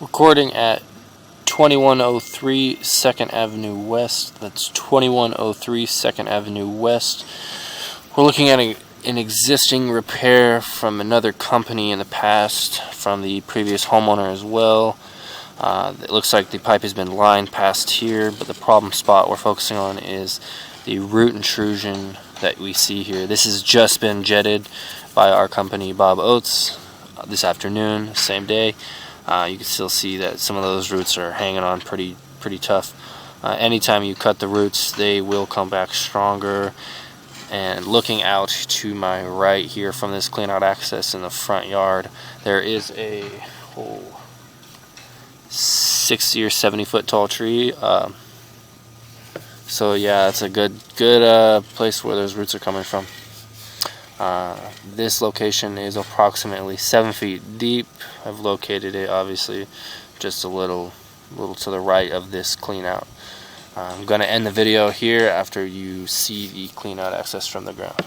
Recording at 2103 2nd Avenue West. That's 2103 2nd Avenue West. We're looking at an existing repair from another company in the past, from the previous homeowner as well. It looks like the pipe has been lined past here, but the problem spot we're focusing on is the root intrusion that we see here. This has just been jetted by our company, Bob Oates, this afternoon, same day. You can still see that some of those roots are hanging on pretty tough. Anytime you cut the roots, they will come back stronger. And looking out to my right here from this cleanout access in the front yard, there is a 60 or 70 foot tall tree. So yeah, it's a good place where those roots are coming from. This location is approximately 7 feet deep. I've located it obviously just a little to the right of this clean out. I'm going to end the video here after you see the clean out access from the ground.